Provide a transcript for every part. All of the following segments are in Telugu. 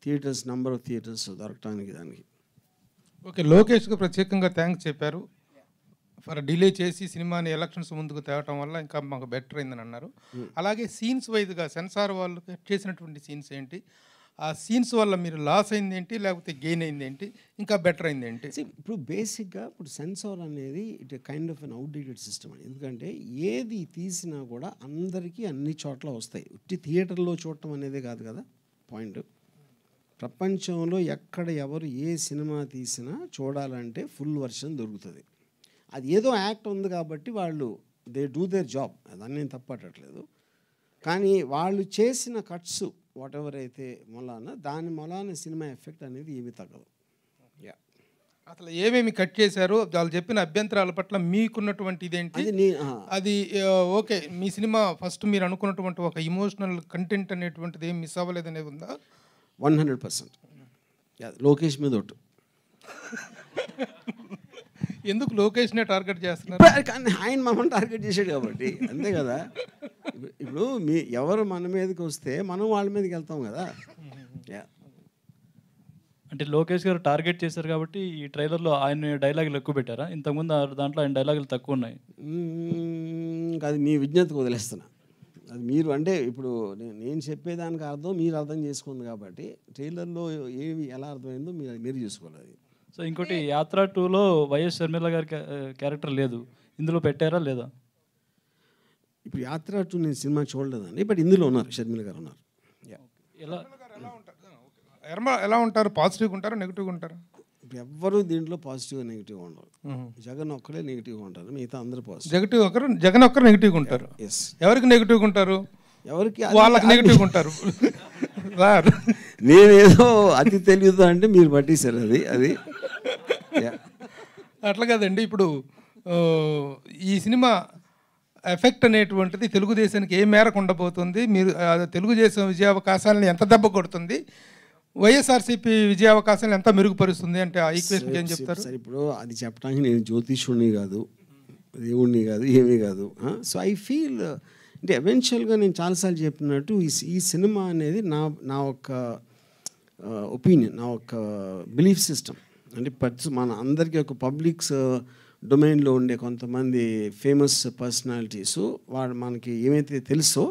థియేటర్స్, నెంబర్ ఆఫ్ థియేటర్స్ దొరకటానికి దానికి. ఓకే, లోకేష్కి ప్రత్యేకంగా థ్యాంక్స్ చెప్పారు. ఫర్ డిలే చేసి సినిమాని ఎలక్షన్స్ ముందుకు తేవటం వల్ల ఇంకా మాకు బెటర్ అయిందని అన్నారు. అలాగే సీన్స్ వైజ్గా సెన్సార్ వాళ్ళు కట్ చేసినటువంటి సీన్స్ ఏంటి, ఆ సీన్స్ వల్ల మీరు లాస్ అయింది ఏంటి, లేకపోతే గెయిన్ అయింది ఏంటి, ఇంకా బెటర్ అయింది ఏంటి? ఇప్పుడు బేసిక్గా ఇప్పుడు సెన్సార్ అనేది it kind of an outdated system అని. ఎందుకంటే ఏది తీసినా కూడా అందరికీ అన్ని చోట్ల వస్తాయి. ఉట్టి థియేటర్లో చూడటం అనేది కాదు కదా పాయింట్. ప్రపంచంలో ఎక్కడ ఎవరు ఏ సినిమా తీసినా చూడాలంటే ఫుల్ వర్షన్ దొరుకుతుంది. అది ఏదో యాక్ట్ ఉంది కాబట్టి వాళ్ళు దే డూ దేర్ జాబ్, దాన్ని నేను తప్పట్టట్లేదు. కానీ వాళ్ళు చేసిన కట్స్ వాట్ ఎవర్ అయితే దాని మొలాన సినిమా ఎఫెక్ట్ అనేది ఏమీ తగ్గదు. అసలు ఏమేమి కట్ చేశారు, వాళ్ళు చెప్పిన అభ్యంతరాల పట్ల మీకున్నటువంటి ఇదేంటి? అది ఓకే, మీ సినిమా ఫస్ట్ మీరు అనుకున్నటువంటి ఒక ఇమోషనల్ కంటెంట్ అనేటువంటిది ఏం మిస్ అవ్వలేదు అనేది ఉందా? 100%. లోకేష్ మీద ఒట్టు. ఎందుకు లోకేష్నే టార్గెట్ చేస్తున్నారు? కానీ ఆయన మమ్మల్ని టార్గెట్ చేశాడు కాబట్టి అంతే కదా. ఇప్పుడు ఎవరు మన మీదకి వస్తే మనం వాళ్ళ మీదకి వెళ్తాం కదా. అంటే లోకేష్ గారు టార్గెట్ చేశారు కాబట్టి ఈ ట్రైలర్లో ఆయన డైలాగులు ఎక్కువ పెట్టారా? ఇంతకుముందు దాంట్లో ఆయన డైలాగులు తక్కువ ఉన్నాయి. అది మీ విజ్ఞతకు వదిలేస్తున్నా. అది మీరు అంటే ఇప్పుడు నేను చెప్పేదానికి అర్థం మీరు అర్థం చేసుకుంది కాబట్టి ట్రైలర్లో ఏవి ఎలా అర్థమైందో మీరు చూసుకోవాలి. సో ఇంకోటి యాత్ర 2లో వైఎస్ షర్మిల గారి క్యారెక్టర్ లేదు, ఇందులో పెట్టారా లేదా? ఇప్పుడు యాత్ర 2 నేను సినిమా చూడలేదండి, బట్ ఇందులో ఉన్నారు, షర్మిల గారు ఉన్నారు. ఎలా ఉంటారు? పాజిటివ్గా ఉంటారా, నెగిటివ్గా ఉంటారా? ఎవ్వరూ దీంట్లో పాజిటివ్గా నెగిటివ్గా ఉండరు. జగన్ ఒక్కడే నెగిటివ్గా ఉంటారు, మిగతా అందరూ పాజిటివ్. జగన్ ఒక్కరు నెగిటివ్గా ఉంటారు. ఎవరికి నెగిటివ్గా ఉంటారు? ఎవరికి వాళ్ళకి నెగిటివ్గా ఉంటారు. నేనేదో అతి తెలియదు అంటే మీరు పట్టేశారు అది. అట్లా కదండి. ఇప్పుడు ఈ సినిమా ఎఫెక్ట్ అనేటువంటిది తెలుగుదేశానికి ఏ మేరకు ఉండబోతుంది? మీరు తెలుగుదేశం విజయావకాశాలను ఎంత దెబ్బ కొడుతుంది, వైఎస్ఆర్సీపీ విజయావకాశాలను ఎంత మెరుగుపరుస్తుంది అంటే ఆ ఈక్వేషన్ ఏం చెప్తారు? సరే, ఇప్పుడు అది చెప్పడానికి నేను జ్యోతిష్యుడిని కాదు, దేవుణ్ణి కాదు, ఏమీ కాదు. సో ఐ ఫీల్ అంటే ఎవెన్చువల్గా నేను చాలాసార్లు చెప్పినట్టు ఈ సినిమా అనేది నా ఒక ఒపీనియన్, నా ఒక బిలీఫ్ సిస్టమ్. అంటే మన అందరికీ ఒక పబ్లిక్స్ డొమైన్లో ఉండే కొంతమంది ఫేమస్ పర్సనాలిటీసు వాడు మనకి ఏమైతే తెలుసో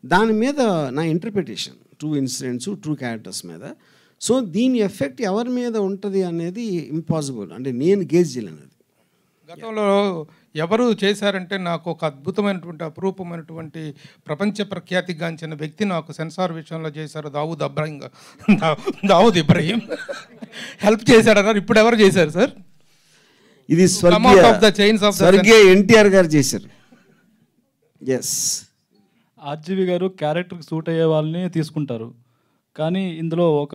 దాని మీద నా interpretation, true incidents, true characters మీద. సో దీని ఎఫెక్ట్ ఎవరి మీద ఉంటుంది అనేది ఇంపాసిబుల్, అంటే నేను గేజ్ చేయలేను. గతంలో ఎవరు చేశారంటే నాకు ఒక అద్భుతమైనటువంటి అపురూపమైనటువంటి ప్రపంచ ప్రఖ్యాతిగాంచిన వ్యక్తి నాకు సెన్సార్ విషయంలో చేశారు, దావూద్ ఇబ్రహీం హెల్ప్ చేశాడన్నారు. ఇప్పుడు ఎవరు చేశారు సార్? ఇది స్వర్గీయ ఎన్టీఆర్ గారు చేశారు. ఎస్, ఆర్జీవి గారు క్యారెక్టర్కి సూట్ అయ్యే వాళ్ళని తీసుకుంటారు, కానీ ఇందులో ఒక